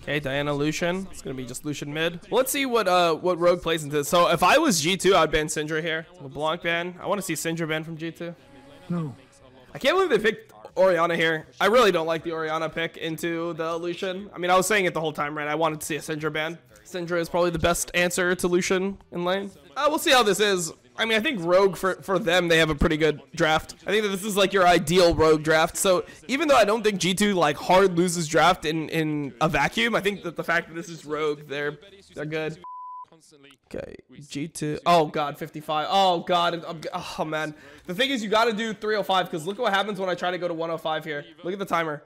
Okay, Diana Lucian. It's gonna be just Lucian mid. Well, let's see what Rogue plays into this. So if I was G2, I'd ban Syndra here. LeBlanc ban. I want to see Syndra ban from G2. No. I can't believe they picked Orianna here. I really don't like the Orianna pick into the Lucian. I mean, I was saying it the whole time, right? I wanted to see a Syndra ban. Syndra is probably the best answer to Lucian in lane. We'll see how this is. I mean, I think Rogue, for them, they have a pretty good draft. I think that this is like your ideal Rogue draft. So even though I don't think G2 like hard loses draft in a vacuum, I think that the fact that this is Rogue, they're good. Okay, G2. Oh god, 55. Oh god. Oh man. The thing is, you got to do 305 because look what happens when I try to go to 105 here. Look at the timer.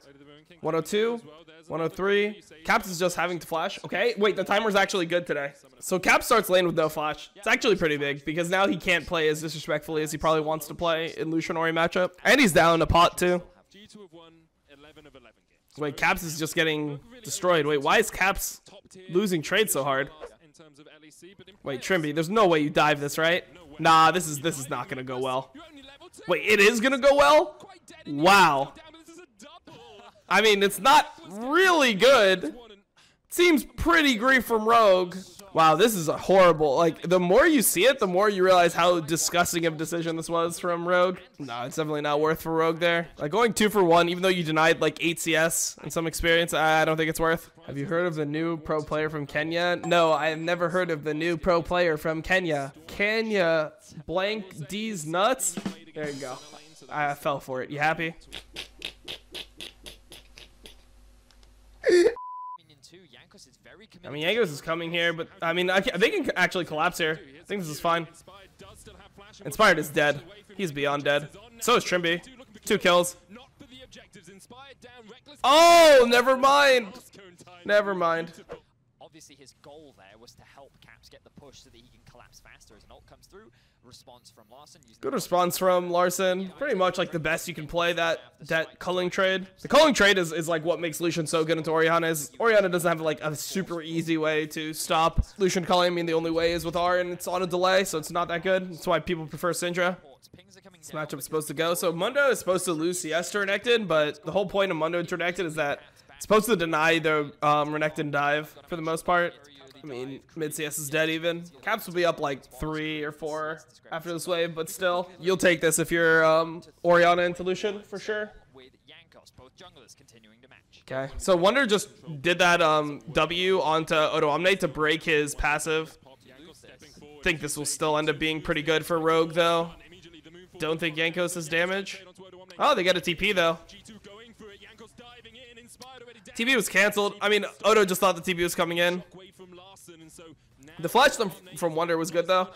102. 103. Caps is just having to flash. Okay, wait, the timer's actually good today. So Caps starts lane with no flash. It's actually pretty big because now he can't play as disrespectfully as he probably wants to play in Lucian Ori matchup. And he's down a pot too. Wait, Caps is just getting destroyed. Wait, why is Caps losing trade so hard? Wait, Trymbi, there's no way you dive this, right? Nah, this is not gonna go well. Wait, it is gonna go well? Wow. I mean, it's not really good. Seems pretty grief from Rogue. Wow, this is a horrible, like, the more you see it, the more you realize how disgusting of a decision this was from Rogue. No, it's definitely not worth for Rogue there. Like, going 2 for 1, even though you denied, like, 8 CS and some experience, I don't think it's worth. Have you heard of the new pro player from Kenya? No, I have never heard of the new pro player from Kenya. Kenya blank D's nuts? There you go. I fell for it. You happy? I mean, Jankos is coming here, but I mean, they can actually collapse here. I think this is fine. Inspired is dead. He's beyond dead. So is Trymbi. 2 kills. Oh, never mind. Never mind. Obviously, his goal there was to help Caps get the push so that he can collapse faster as an ult comes through. Response from Larson. Good response from Larson. Pretty much like the best you can play that culling trade. The culling trade is like what makes Lucian so good into Orianna. Orianna doesn't have like a super easy way to stop Lucian culling. I mean, the only way is with R, and it's on a delay, so it's not that good. That's why people prefer Syndra. This matchup is supposed to go. So Mundo is supposed to lose CS to Renekton, but the whole point of Mundo to Renekton is that it's supposed to deny the Renekton dive for the most part. I mean, mid CS is dead even. Caps will be up like 3 or 4 after this wave, but still, you'll take this if you're Orianna into Lucian for sure. Okay, so Wonder just did that W onto IWDominate to break his passive. I think this will still end up being pretty good for Rogue though. Don't think Jankos has damage. Oh, they get a TP though. TP was cancelled. I mean, Odo just thought the TP was coming in. The flash from Wonder was good though.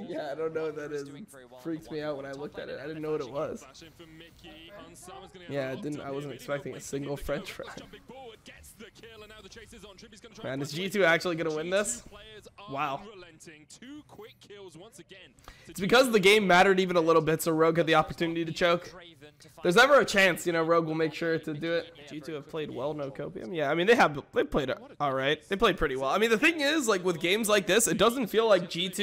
Yeah, I don't know what that is. It freaked me out when I looked at it. I didn't know what it was. Yeah, I wasn't expecting a single French fry. Man, is G2 actually gonna win this? Wow. It's because the game mattered even a little bit, so Rogue had the opportunity to choke. There's never a chance, you know, Rogue will make sure to do it. G2 have played well, no copium. Yeah, I mean, they played all right. They played pretty well. I mean, the thing is, like, with games like this, it doesn't feel like G2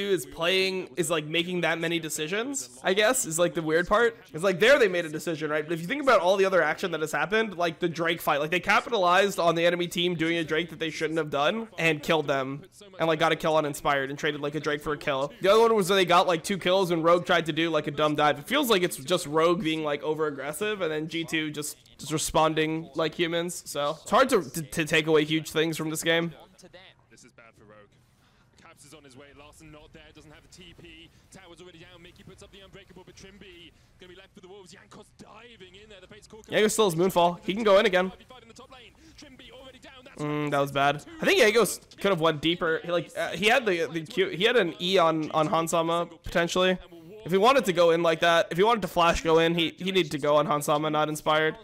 is like making that many decisions, I guess, is like the weird part. It's like there they made a decision, right? But if you think about all the other action that has happened, like the Drake fight, like they capitalized on the enemy team doing a Drake that they shouldn't have done and killed them and like got a kill on Inspired and traded like a Drake for a kill. The other one was that they got like 2 kills when Rogue tried to do like a dumb dive. It feels like it's just Rogue being like over aggressive and then G2 just responding like humans. So it's hard to take away huge things from this game. This is bad for Rogue. Caps is on his way. Larson not there. Doesn't have the TP. Tower's already down. Mickey puts up the unbreakable, but Trymbi gonna be left for the wolves. Jankos diving in there. The fate's call. Jankos still has Moonfall. He can go in again. That was bad. I think Jankos could have went deeper. He had he had an E on Hans Sama potentially. If he wanted to go in like that, if he wanted to flash go in, he needed to go on Hans Sama, not Inspired.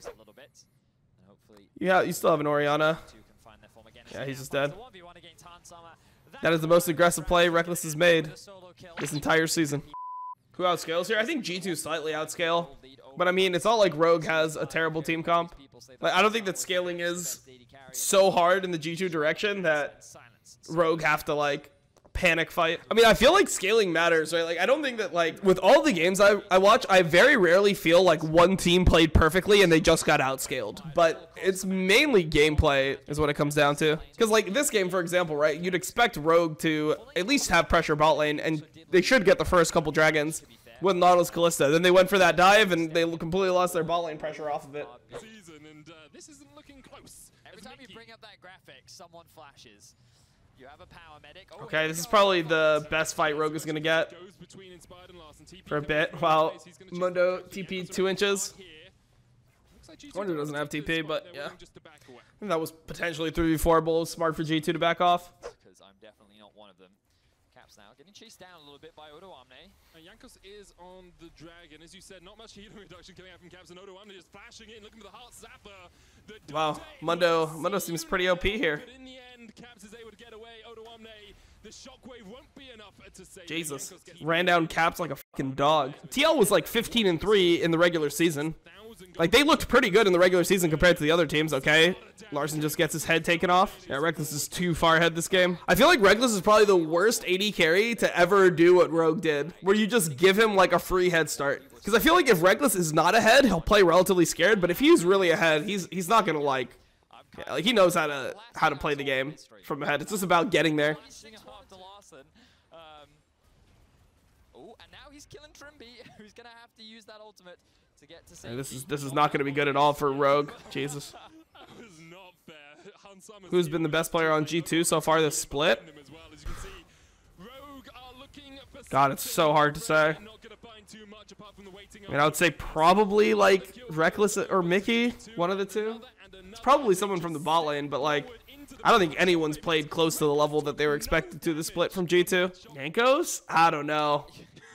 Yeah, you still have an Orianna. Yeah, he's just dead. That is the most aggressive play Reckless has made this entire season. Who outscales here? I think G2 slightly outscale. But I mean, it's not like Rogue has a terrible team comp. Like, I don't think that scaling is so hard in the G2 direction that Rogue have to like panic fight. I mean, I feel like scaling matters, right? Like, I don't think that, like, with all the games I watch, I very rarely feel like one team played perfectly and they just got outscaled. But it's mainly gameplay is what it comes down to. Because, like, this game, for example, right, you'd expect Rogue to at least have pressure bot lane, and they should get the first couple dragons with Nautilus Kalista. Then they went for that dive, and they completely lost their bot lane pressure off of it. This isn't looking close. Every time you bring up that graphic, someone flashes. You have a paramedic. Oh, Okay, this is probably the best fight Rogue is going to get for a bit. Wow, Mundo TP 2 inches. Wonder doesn't have TP, but yeah. I think that was potentially 3v4 bull. Smart for G2 to back off. Because I'm definitely not one of them. Caps now getting chased down a little bit by IWDominate. And Jankos is on the dragon. As you said, not much healing reduction coming out from Caps, and IWDominate just flashing in, looking for the heart zapper. Wow, Mundo seems pretty OP here. But in the end, Caps is able to get away. IWDominate, the shockwave won't be enough to save. Jesus, ran down Caps like a fucking dog. TL was like 15-3 in the regular season. Like, they looked pretty good in the regular season compared to the other teams, okay? Larson just gets his head taken off. Yeah, Reckless is too far ahead this game. I feel like Reckless is probably the worst AD carry to ever do what Rogue did, where you just give him, like, a free head start. Because I feel like if Reckless is not ahead, he'll play relatively scared, but if he's really ahead, he's not going to, like... Yeah, like, he knows how to play the game from ahead. It's just about getting there. Oh, and now he's killing Trymbi, who's going to have to use that ultimate. Yeah, this is not going to be good at all for Rogue. Jesus. Who's been the best player on G2 so far this split? God, it's so hard to say. I mean, I would say probably like Reckless or Mickey, one of the two. It's probably someone from the bot lane, but like, I don't think anyone's played close to the level that they were expected to the split from G2. Jankos? I don't know.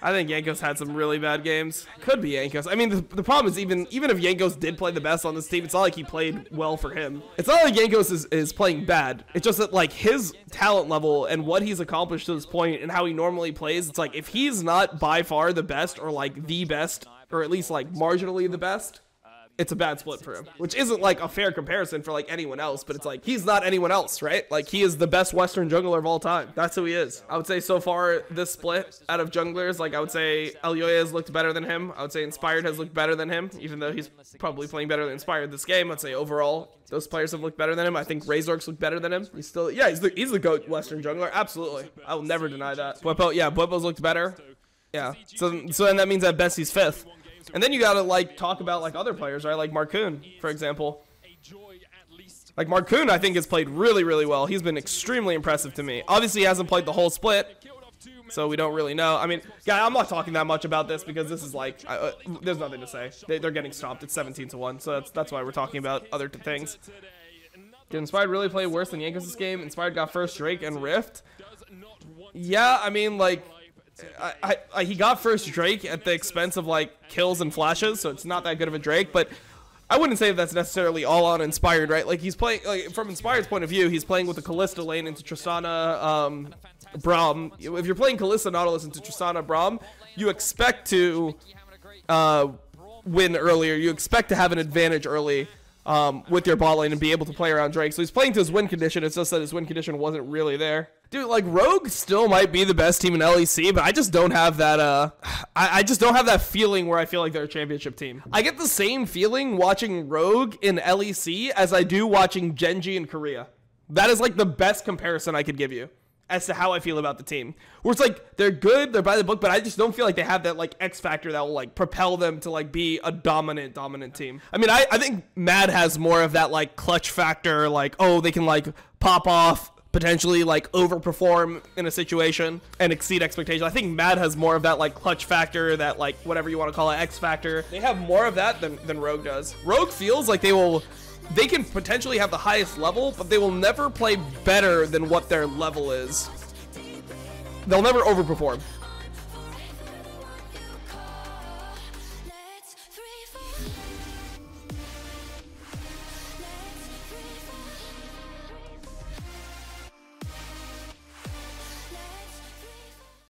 I think Jankos had some really bad games. Could be Jankos. I mean, the problem is even if Jankos did play the best on this team, it's not like he played well for him. It's not like Jankos is playing bad. It's just that, like, his talent level and what he's accomplished to this point and how he normally plays, it's like, if he's not by far the best or, like, the best, or at least, like, marginally the best, it's a bad split for him, which isn't like a fair comparison for like anyone else, but it's like he's not anyone else, right? Like, he is the best Western jungler of all time. That's who he is. I would say so far this split out of junglers, like, I would say Elyoya has looked better than him. I would say Inspired has looked better than him, even though he's probably playing better than Inspired this game. I'd say overall those players have looked better than him. I think Razork's looked better than him. He's still, yeah, he's the GOAT Western jungler. Absolutely, I will never deny that. Bweppo, yeah, Bweppo's looked better. Yeah, so then that means at best he's 5th. And then you gotta, like, talk about, like, other players, right? Like Marcoon, for example. Like, Marcoon, I think, has played really, really well. He's been extremely impressive to me. Obviously, he hasn't played the whole split, so we don't really know. I mean, yeah, I'm not talking that much about this because this is, like, there's nothing to say. They're getting stopped. It's 17-1, so that's why we're talking about other things. Did Inspired really play worse than Jankos this game? Inspired got first Drake and Rift. Yeah, I mean, like... he got first Drake at the expense of, like, kills and flashes, so it's not that good of a Drake, but I wouldn't say that's necessarily all on Inspired, right? Like, he's playing, like, from Inspired's point of view, he's playing with the Kalista lane into Tristana, Braum. If you're playing Kalista Nautilus into Tristana, Braum, you expect to win earlier. You expect to have an advantage early with your bot lane and be able to play around Drake. So he's playing to his win condition. It's just that his win condition wasn't really there. Dude, like, Rogue still might be the best team in LEC, but I just don't have that, I just don't have that feeling where I feel like they're a championship team. I get the same feeling watching Rogue in LEC as I do watching Genji in Korea. That is, like, the best comparison I could give you as to how I feel about the team. Where it's like, they're good, they're by the book, but I just don't feel like they have that, like, X factor that will, like, propel them to, like, be a dominant team. I mean, I think Mad has more of that, like, clutch factor, like, oh, they can, like, pop off, potentially, like, overperform in a situation and exceed expectations. I think Mad has more of that, like, clutch factor, that, like, whatever you want to call it, X factor. They have more of that than Rogue does. Rogue feels like they can potentially have the highest level, but they will never play better than what their level is. They'll never overperform.